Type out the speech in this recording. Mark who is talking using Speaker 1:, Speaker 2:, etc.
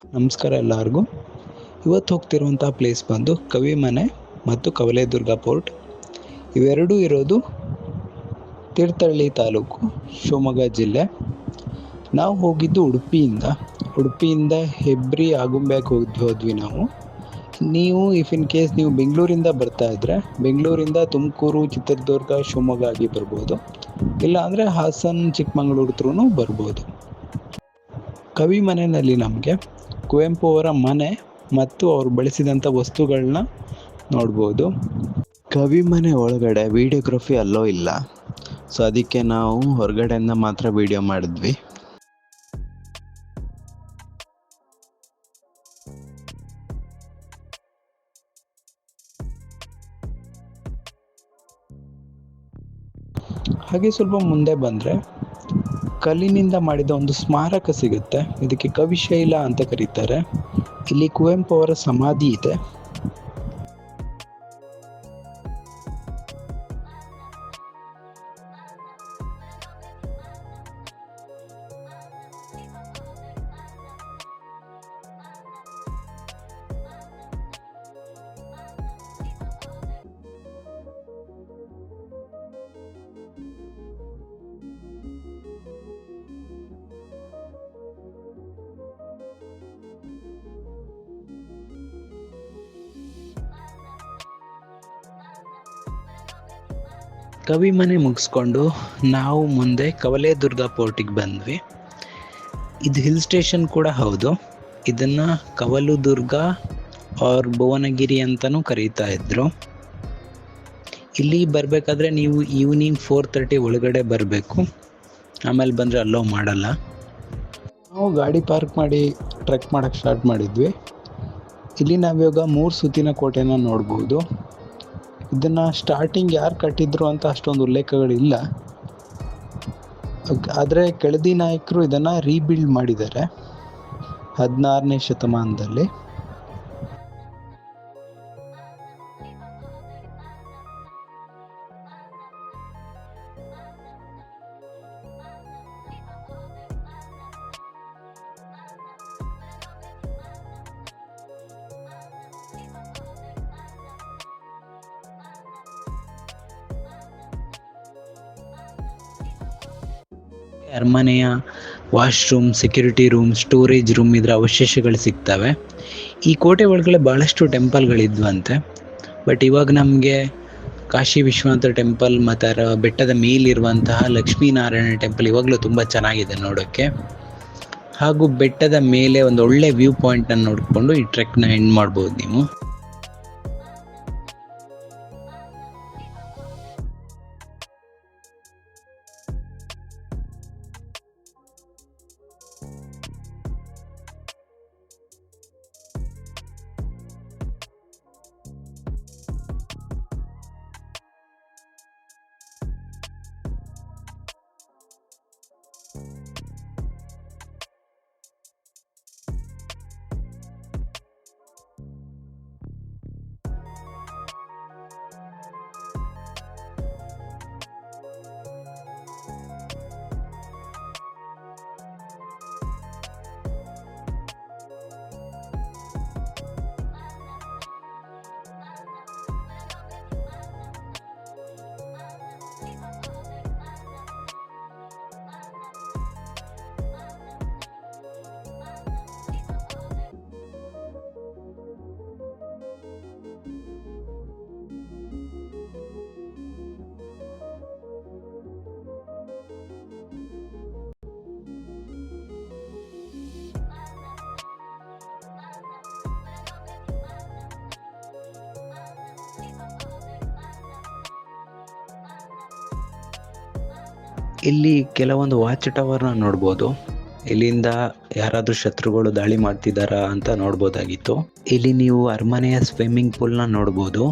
Speaker 1: ನಮಸ್ಕಾರ ಎಲ್ಲರಿಗೂ. ಇವತ್ತು ಹೋಗ್ತಿರುವಂಥ ಪ್ಲೇಸ್ ಬಂದು ಕವಿಮನೆ ಮತ್ತು ಕವಲೇದುರ್ಗ ಪೋರ್ಟ್. ಇವೆರಡೂ ಇರೋದು ತೀರ್ಥಹಳ್ಳಿ ತಾಲೂಕು, ಶಿವಮೊಗ್ಗ ಜಿಲ್ಲೆ. ನಾವು ಹೋಗಿದ್ದು ಉಡುಪಿಯಿಂದ ಹೆಬ್ರಿ ಆಗುಂಬೆಗೆ ಹೋದ್ವಿ ನಾವು. ನೀವು ಇನ್ ಕೇಸ್ ನೀವು ಬೆಂಗಳೂರಿಂದ ಬರ್ತಾ ಇದ್ದರೆ ಬೆಂಗಳೂರಿಂದ ತುಮಕೂರು, ಚಿತ್ರದುರ್ಗ, ಶಿವಮೊಗ್ಗ ಆಗಿ ಬರ್ಬೋದು. ಇಲ್ಲ ಅಂದರೆ ಹಾಸನ, ಚಿಕ್ಕಮಗಳೂರು ಥ್ರೂ ಬರ್ಬೋದು. ಕವಿಮನೆಯಲ್ಲಿ ನಮಗೆ ಕುವೆಂಪು ಅವರ ಮನೆ ಮತ್ತು ಅವರು ಬಳಸಿದಂಥ ವಸ್ತುಗಳನ್ನ ನೋಡ್ಬೋದು. ಕವಿಮನೆ ಒಳಗಡೆ ವಿಡಿಯೋಗ್ರಫಿ ಅಲ್ಲೋ ಇಲ್ಲ, ಸೊ ಅದಕ್ಕೆ ನಾವು ಹೊರಗಡೆಯಿಂದ ಮಾತ್ರ ವಿಡಿಯೋ ಮಾಡಿದ್ವಿ. ಹಾಗೆ ಸ್ವಲ್ಪ ಮುಂದೆ ಬಂದರೆ ಕಲ್ಲಿನಿಂದ ಮಾಡಿದ ಒಂದು ಸ್ಮಾರಕ ಸಿಗುತ್ತೆ. ಇದಕ್ಕೆ ಕವಿಶೈಲ ಅಂತ ಕರೀತಾರೆ. ಇಲ್ಲಿ ಕುವೆಂಪು ಅವರ ಸಮಾಧಿ ಇದೆ. ಕವಿಮನೆ ಮುಗಿಸ್ಕೊಂಡು ನಾವು ಮುಂದೆ ಕವಲೇದುರ್ಗ ಪೋರ್ಟಿಗೆ ಬಂದ್ವಿ. ಇದು ಹಿಲ್ ಸ್ಟೇಷನ್ ಕೂಡ ಹೌದು. ಇದನ್ನು ಕವಲುದುರ್ಗ ಆರ್ ಭುವನಗಿರಿ ಅಂತಲೂ ಕರೀತಾ ಇದ್ರು. ಇಲ್ಲಿ ಬರಬೇಕಾದ್ರೆ ನೀವು ಈವ್ನಿಂಗ್ 4:30 ಒಳಗಡೆ ಬರಬೇಕು. ಆಮೇಲೆ ಬಂದರೆ ಅಲೋ ಮಾಡಲ್ಲ. ನಾವು ಗಾಡಿ ಪಾರ್ಕ್ ಮಾಡಿ ಟ್ರೆಕ್ ಮಾಡೋಕ್ಕೆ ಸ್ಟಾರ್ಟ್ ಮಾಡಿದ್ವಿ. ಇಲ್ಲಿ ನಾವಿವಾಗ 3 ಸುತ್ತಿನ ಕೋಟೆನ ನೋಡ್ಬೋದು. ಇದನ್ನು ಸ್ಟಾರ್ಟಿಂಗ್ ಯಾರು ಕಟ್ಟಿದ್ರು ಅಂತ ಅಷ್ಟೊಂದು ಉಲ್ಲೇಖಗಳಿಲ್ಲ, ಆದರೆ ಕೆಳದಿ ನಾಯಕರು ಇದನ್ನು ರೀಬಿಲ್ಡ್ ಮಾಡಿದ್ದಾರೆ 16ನೇ ಶತಮಾನದಲ್ಲಿ. ಅರಮನೆಯ washroom, security room, storage room ಇದರ ಅವಶೇಷಗಳು ಸಿಗ್ತವೆ. ಈ ಕೋಟೆ ಒಳಗಡೆ ಭಾಳಷ್ಟು ಟೆಂಪಲ್ಗಳಿದ್ವಂತೆ. ಬಟ್ ಇವಾಗ ನಮಗೆ ಕಾಶಿ ವಿಶ್ವನಾಥ ಟೆಂಪಲ್ ಮತ್ತು ಅದರ ಬೆಟ್ಟದ ಮೇಲಿರುವಂತಹ ಲಕ್ಷ್ಮೀನಾರಾಯಣ ಟೆಂಪಲ್ ಇವಾಗಲೂ ತುಂಬ ಚೆನ್ನಾಗಿದೆ ನೋಡೋಕ್ಕೆ. ಹಾಗೂ ಬೆಟ್ಟದ ಮೇಲೆ ಒಂದು ಒಳ್ಳೆ ವ್ಯೂ ಪಾಯಿಂಟನ್ನು ನೋಡಿಕೊಂಡು ಈ ಟ್ರೆಕ್ನ ಎಂಡ್ ಮಾಡ್ಬೋದು ನೀವು. ಇಲ್ಲಿ ಕೆಲವೊಂದು ವಾಚ್ ಟವರ್ನ ನೋಡ್ಬೋದು. ಇಲ್ಲಿಂದ ಯಾರಾದರೂ ಶತ್ರುಗಳು ದಾಳಿ ಮಾಡ್ತಿದ್ದಾರಾ ಅಂತ ನೋಡ್ಬೋದಾಗಿತ್ತು. ಇಲ್ಲಿ ನೀವು ಅರಮನೆಯ ಸ್ವಿಮ್ಮಿಂಗ್ ಪೂಲ್ನ ನೋಡ್ಬೋದು.